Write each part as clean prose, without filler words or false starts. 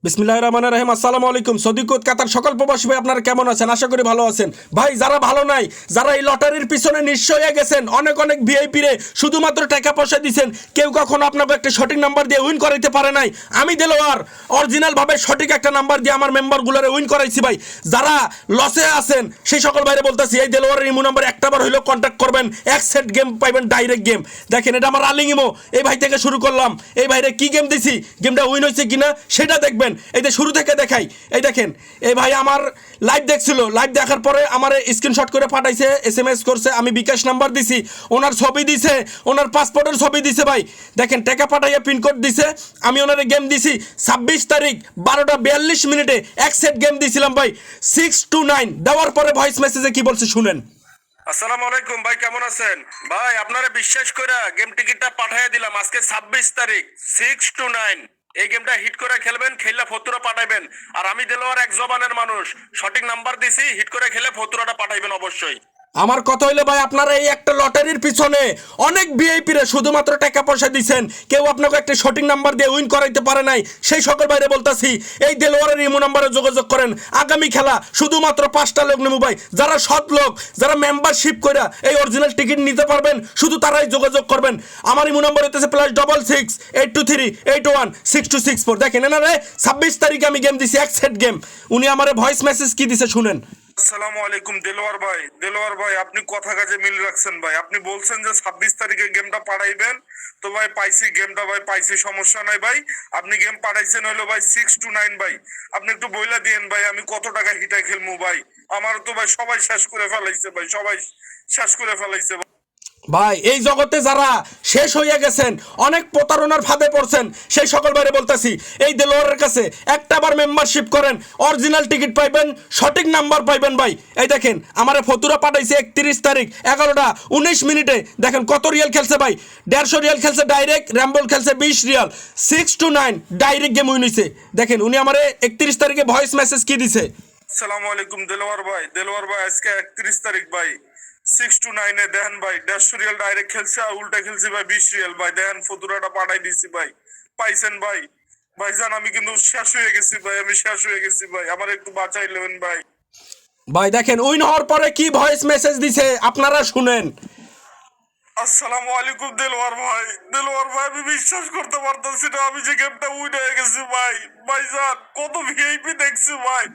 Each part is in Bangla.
বিসমিল্লাহির রহমানির রহিম। আসসালামু আলাইকুম। সৌদিকুত কাতার সকল প্রবাসী ভাই আপনারা কেমন আছেন? আশা করি ভালো আছেন। ভাই যারা ভালো নাই, যারা এই লটারির পিছনে নিশ্চয় হয়ে গেছেন, অনেক অনেক ভিআইপি রে শুধুমাত্র টাকা পয়সা দিয়েছেন, কেউ কখনো আপনাকে একটা সঠিক নাম্বার দিয়ে উইন করাইতে পারে নাই। আমি দেলোয়ার অরিজিনাল ভাবে সঠিক একটা নাম্বার দিয়ে আমার মেম্বারগুলোরে উইন করাইছি ভাই। যারা লসে আছেন সেই সকল বাইরে বলতেছি, এই দেলোয়ারের ইমো নাম্বার একটাবার হইলেও কন্ট্যাক্ট করবেন, এক সেট গেম পাইবেন, ডাইরেক্ট গেম। দেখেন এটা আমার রানিং ইমো, এই ভাই থেকে শুরু করলাম। এই ভাইরে কি গেম দিছি, গেমটা উইন হয়েছে কিনা সেটা দেখবেন। এই যে শুরু থেকে দেখাই, এই দেখেন এই ভাই আমার লাইভ দেখছিল, লাইভ দেখার পরে আমার স্ক্রিনশট করে পাঠাইছে, SMS করছে, আমি বিকাশ নাম্বার দিছি, ওনার ছবি দিছে, ওনার পাসপোর্টের ছবি দিছে ভাই। দেখেন টাকা পাঠাইয়া পিনকোড দিছে, আমি ওনারে গেম দিছি 26 তারিখ 12:42 এক সেট গেম দিছিলাম ভাই 629। দেওয়ার পরে ভয়েস মেসেজে কি বলছে শুনেন। আসসালামু আলাইকুম ভাই, কেমন আছেন ভাই? আপনারা বিশ্বাস করে গেম টিকিটটা পাঠিয়ে দিলাম আজকে 26 তারিখ 629। এই গেমটা হিট করে খেলবেন, খেললে ফতুরা পাঠাইবেন। আর আমি দেলোয়ার এক জবানের মানুষ, সঠিক নাম্বার দিছি, হিট করে খেলে ফতুরাটা পাঠাইবেন অবশ্যই। আমার কথা হইলে ভাই, আপনারা এই একটা লটারির পিছনে অনেক ভিআইপি রে শুধুমাত্র টাকা পয়সা দিচ্ছেন, কেউ আপনাকে একটা সঠিক নাম্বার দিয়ে উইন করাইতে পারে নাই। সেই সকল বাইরে বলতাছি, এই দেলোয়ারের ইমো নাম্বারে যোগাযোগ করেন। আগামী খেলা শুধুমাত্র 5টা লোক নেবো ভাই, যারা সৎ লোক, যারা মেম্বারশিপ করে এই অরিজিনাল টিকিট নিতে পারবেন, শুধু তারাই যোগাযোগ করবেন। আমার ইমো নাম্বার হইতেছে +66 823 81 6264। দেখেন এনারে 26 তারিখে আমি গেম দিছি, এক সেট গেম। উনি আমারে ভয়েস মেসেজ কি দিছে শুনেন। আসসালামু আলাইকুম দেলোয়ার ভাই। দেলোয়ার ভাই, আপনি কথা কাজে মিল রাখছেন ভাই। আপনি বলছেন যে 26 তারিখে গেমটা পাঠাইবেন, তো ভাই পাইছি গেমটা, ভাই পাইছি, সমস্যা নাই ভাই। আপনি গেম পাঠাইছেন হলো ভাই 629 ভাই। আপনি একটু বইলা দিয়েন ভাই, আমি কত টাকা হিটাই খেলবো ভাই। আমার তো ভাই সবাই শেষ করে ফেলাইছে ভাই, সবাই শেষ করে ফেলাইছে ভাই। ভাই এই জগতে যারা শেষ হইয়া গেছেন, অনেক প্রতারণার ফাঁদে পড়ছেন, সেই সকল বাইরে বলতেছি, এই দেলোয়ারের কাছে একটাবার মেম্বারশিপ করেন, অরিজিনাল টিকিট পাইবেন, সঠিক নাম্বার পাইবেন ভাই। এই দেখেন আমারে ফতুরা পাঠাইছে 31 তারিখ 11:19। দেখেন কত রিয়াল খেলছে ভাই, 150 রিয়াল খেলছে ডাইরেক্ট, র্যাম্বল খেলছে 20 রিয়াল, 629 ডাইরেক্ট গেম উইন হইছে। দেখেন উনি আমারে 31 তারিখে ভয়েস মেসেজ কি দিছে। আসসালামু আলাইকুম দেলোয়ার ভাই। দেলোয়ার ভাই আজকে 31 তারিখ ভাই 629 দেখেন ভাই 150 রিয়াল ডাইরেক্ট খেলছে, আর উল্টা খেলছে ভাই 20 রিয়াল ভাই। দেখেন ফতুরাটা পাঠাই দিছি ভাই, পাইছেন ভাই। ভাইজান আমি কিন্তু শেষ হয়ে গেছি ভাই, আমি শেষ হয়ে গেছি ভাই, আমার একটু বাঁচাইলেন ভাই। ভাই দেখেন উইন হওয়ার পরে কি ভয়েস মেসেজ দিছে আপনারা শুনেন। আসসালামু আলাইকুম দেলোয়ার ভাই। দেলোয়ার ভাই আমি বিশ্বাস করতে পারতেছি না, আমি যে গেমটা উইন হয়ে গেছি ভাই। ভাইজান কত ভিআইপি দেখছি ভাই,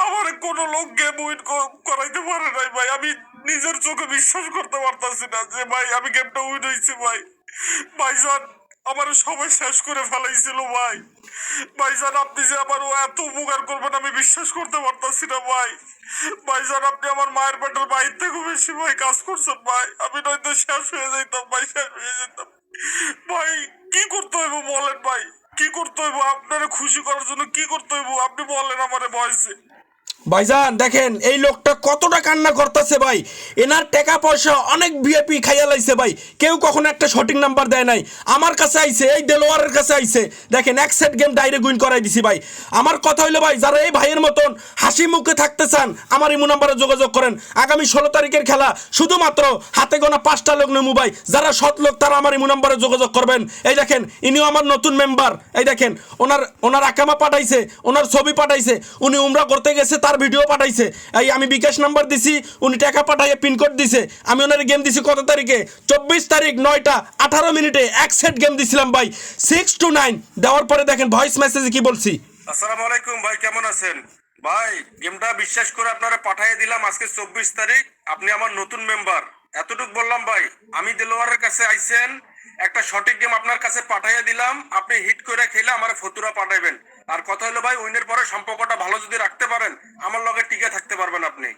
আমার কোনো লোক গেম উইন করাইতে পারে নাই ভাই। আমি নিজের চোখে বিশ্বাস করতে পারতেছি না যে ভাই আমি গেমটা উইন হয়েছি ভাই। ভাইজান আমার সবাই শেষ করে ফেলাইছিল ভাই। ভাইজান আপনি যে আমার এত উপকার করবেন আমি বিশ্বাস করতে পারতেছি না ভাই। ভাইজান আপনি আমার মায়ের পেটের বাইর থেকে বেশি ভাই কাজ করছেন ভাই। আমি নয়তো শেষ হয়ে যেতাম ভাই, শেষ হয়ে যেতাম ভাই। কি করতে হইব বলেন ভাই, কি করতে হইব আপনারা খুশি করার জন্য? কি করতে হইব আপনি বলেন আমারে বয়সে। ভাইজান দেখেন এই লোকটা কতটা কান্না করতেছে ভাই, এনার টাকা পয়সা অনেক ভিআইপি খাইয়া লাইছে ভাই, কেউ কখনো একটা সঠিক নাম্বার দেয় নাই। আমার কাছে আইছে, এই দেলোয়ারের কাছে আইছে, দেখেন এক সেট গেম ডাইরেক্ট উইন করাই দিছি ভাই। আমার কথা হইলো ভাই, যারা এই ভাইয়ের মতন হাসি মুখে থাকতে চান, আমার ইমো নাম্বারে যোগাযোগ করেন। আগামী 16 তারিখের খেলা শুধুমাত্র হাতে গোনা 5টা লোক নেবো ভাই, যারা সৎ লোক তারা আমার ইমো নাম্বারে যোগাযোগ করবেন। এই দেখেন ইনিও আমার নতুন মেম্বার, এই দেখেন ওনার আকামা পাঠাইছে, ওনার ছবি পাঠাইছে, উনি উমরা করতে গেছে তার ভিডিও পাঠাইছে। এই আমি বিকাশ নাম্বার দিছি, উনি টাকা পাঠাইয়ে পিনকোড দিছে। আমি ওনার গেম দিছি কত তারিখে, 24 তারিখ 9:18 এক সেট গেম দিছিলাম ভাই 629। দেওয়ার পরে দেখেন ভয়েস মেসেজে কি বলছি। আসসালামু আলাইকুম ভাই, কেমন আছেন ভাই? গেমটা বিশ্বাস করে আপনারা পাঠিয়ে দিলাম আজকে 24 তারিখ, আপনি আমার নতুন মেম্বার। এতটুকু বললাম ভাই, আমি দেলোয়ারের কাছে আইছেন, একটা সঠিক গেম আপনার কাছে পাঠিয়ে দিলাম, আপনি হিট করে খেলে আমার ফতুরা পাঠাইবেন। আর কথা হলো ভাই, উইনের পরে সম্পর্কটা ভালো যদি রাখতে পারেন, আমার লগে টিকে থাকতে পারবেন আপনি।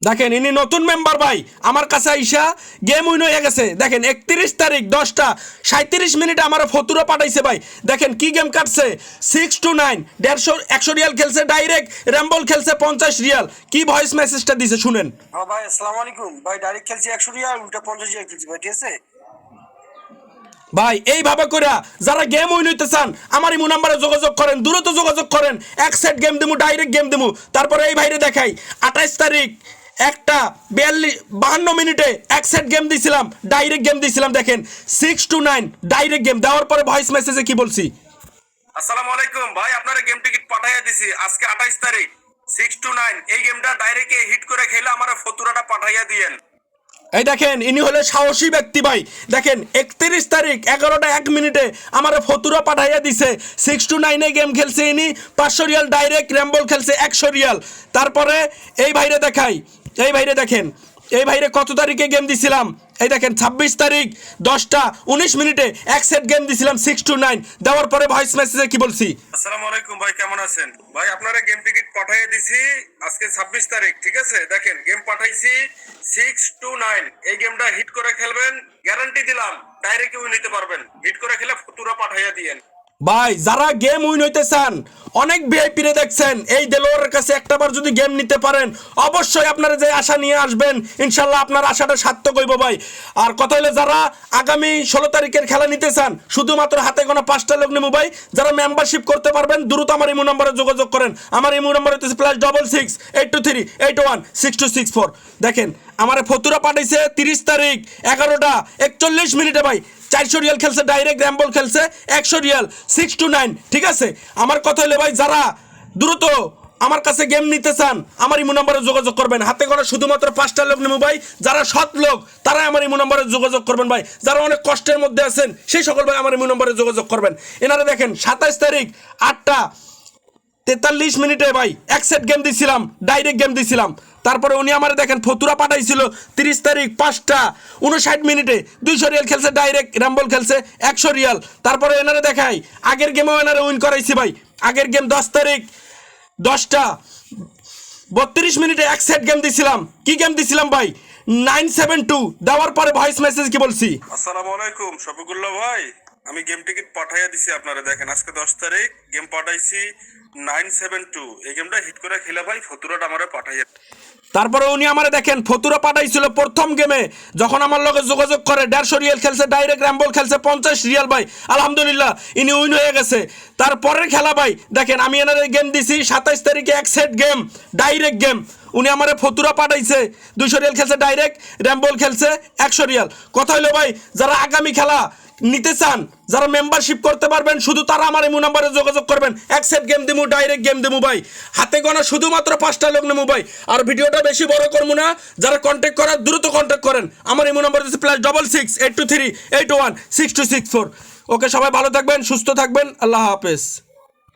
দেখেন ইনি নতুন মেম্বার ভাই, আমার কাছে আইসা গেম উইন হয়ে গেছে। দেখেন 31 তারিখ 10:37 আমার ফতুরা পাঠাইছে ভাই। দেখেন কি গেম কাটছে, 629 150 রিয়াল খেলছে ডাইরেক্ট, র্যাম্বল খেলছে 50 রিয়াল। কি ভয়েস মেসেজটা দিছে শুনেন। হ্যাঁ ভাই আসসালামু আলাইকুম ভাই, ডাইরেক্ট খেলছি 100 রিয়াল, উল্টা 50 রিয়াল খেলছি ভাই, ঠিক আছে ভাই এইভাবে করে যারা গেম উইন হইতে চান আমার ইমো নাম্বারে যোগাযোগ করেন, দ্রুত যোগাযোগ করেন। এক সেট গেম দিমু, ডাইরেক্ট গেম দিমু। তারপরে এই ভাইরে দেখাই 28 তারিখ 1:52 এক সেট গেম দিছিলাম, ডাইরেক্ট গেম দিছিলাম। দেখেন 629 ডাইরেক্ট গেম দেওয়ার পরে ভয়েস মেসেজে কি বলছি। আসসালামু আলাইকুম ভাই, আপনারা গেম টিকিট পাঠাইয়া দিছি আজকে 28 তারিখ 6 to 9। এই গেমটা ডাইরেক্ট হিট করে খেলে আমার ফতুরাটা পাঠাইয়া দিয়েন। এই দেখেন ইনি হলে সাহসী ব্যক্তি ভাই। দেখেন 31 তারিখ 11টা 1 মিনিটে আমার ফতুরা পাঠাইয়া দিছে। 6 to 9 গেম খেলছে ইনি, 500 রিয়াল ডাইরেক্ট, র্যাম্বল খেলছে 100 রিয়াল। তারপরে এই ভাইরে দেখাই, এই ভাইরে দেখেন, এই ভাইরে কত তারিখে গেম দিছিলাম, এই দেখেন 26 তারিখ 10টা 19 মিনিটে এক সেট গেম দিছিলাম 6 to 9। দেওয়ার পরে ভয়েস মেসেজে কি বলছি, আসসালামু আলাইকুম ভাই, কেমন আছেন ভাই? আপনারা গেম টিকিট পাঠাইয়া দিছি আজকে 26 তারিখ, ঠিক আছে? দেখেন গেম পাঠাইছি 6 to 9। এই গেমটা হিট করে খেলবেন, গ্যারান্টি দিলাম ডাইরেক্ট উইন নিতে পারবেন। হিট করে খেলে ফতুরা পাঠাইয়া দিয়েন। ভাই যারা গেম উইন হইতে চান, অনেক ভিআইপি রে দেখছেন, এই দেলোয়ারের কাছে একটাবার যদি গেম নিতে পারেন অবশ্যই আপনারা যে আশা নিয়ে আসবেন ইনশাল্লাহ আপনার আশাটা সার্থক হইব ভাই। আর কথা হলে যারা আগামী 16 তারিখের খেলা নিতে চান শুধুমাত্র হাতে গোনা 5টা লোক নেবো ভাই। যারা মেম্বারশিপ করতে পারবেন দ্রুত আমার ইমো নম্বরে যোগাযোগ করেন। আমার ইমো নম্বর হচ্ছে +66 823 81 6264। দেখেন আমার ফতুরা পাঠাইছে 30 তারিখ 11টা 41 মিনিটে ভাই, 400 রিয়াল খেলছে ডাইরেক্ট, র্যাম্বল খেলছে 100 রিয়াল 6 to 9। ঠিক আছে, আমার কথা হলে ভাই যারা দ্রুত আমার কাছে গেম নিতে চান আমার ইমো নম্বরে যোগাযোগ করবেন। হাতে করে শুধুমাত্র 5টা লোক নেবো ভাই। যারা সৎ লোক তারা আমার ইমো নম্বরে যোগাযোগ করবেন ভাই। যারা অনেক কষ্টের মধ্যে আছেন সেই সকল ভাই আমার ইমো নম্বরে যোগাযোগ করবেন। এনারা দেখেন 27 তারিখ 8টা 43 মিনিটে ভাই এক সেট গেম দিছিলাম, ডাইরেক্ট গেম দিছিলাম। তারপরে উনি আমার দেখেন ফতুরা পাঠাইছিল 30 তারিখ 5টা 59 মিনিটে 200 রিয়াল খেলছে ডাইরেক্ট, র্যাম্বল খেলছে 100 রিয়াল। তারপরে এনারে দেখাই আগের গেমেও এনারে উইন করাইছি ভাই। আগের গেম 10 তারিখ 10টা 32 মিনিটে এক সেট গেম দিছিলাম। কি গেম দিছিলাম ভাই? 972। দেওয়ার পরে ভয়েস মেসেজ কি বলছি, আসসালামু আলাইকুম শফিকুল্লাহ ভাই, আমি গেম টিকিট পাঠাইয়া দিছি আপনারা। দেখেন আজকে 10 তারিখ গেম পাঠাইছি 972। এই গেমটা হিট করে খেলে ভাই ফতুরাটা আমারে পাঠাইয়া। তারপরে উনি আমার দেখেন ফতুরা পাঠাইছিল প্রথম গেমে যখন আমার লগে যোগাযোগ করে 150 রিয়াল খেলছে ডাইরেক্ট, র্যাম্বল খেলছে 50 রিয়াল ভাই। আলহামদুলিল্লাহ ইনি উইন হয়ে গেছে। তারপরের খেলা ভাই দেখেন আমি এনার গেম দিছি 27 তারিখে এক সেট গেম ডাইরেক্ট গেম। উনি আমার ফতুরা পাঠাইছে 200 রিয়াল খেলছে ডাইরেক্ট, র্যাম্বল খেলছে 100 রিয়াল। কথা হলো ভাই যারা আগামী খেলা নিতে চান, যারা মেম্বারশিপ করতে পারবেন শুধু তারা আমার ইমো নম্বরে যোগাযোগ করবেন। এক সেট গেম দিমু, ডাইরেক্ট গেম দিমু ভাই। হাতে গোনা শুধুমাত্র 5টা লোক নেবো ভাই। আর ভিডিওটা বেশি বড় করবো না, যারা কন্ট্যাক্ট করার দ্রুত কন্ট্যাক্ট করেন। আমার ইমো নম্বর হচ্ছে +66 823 81 6264। ওকে সবাই ভালো থাকবেন, সুস্থ থাকবেন, আল্লাহ হাফেজ।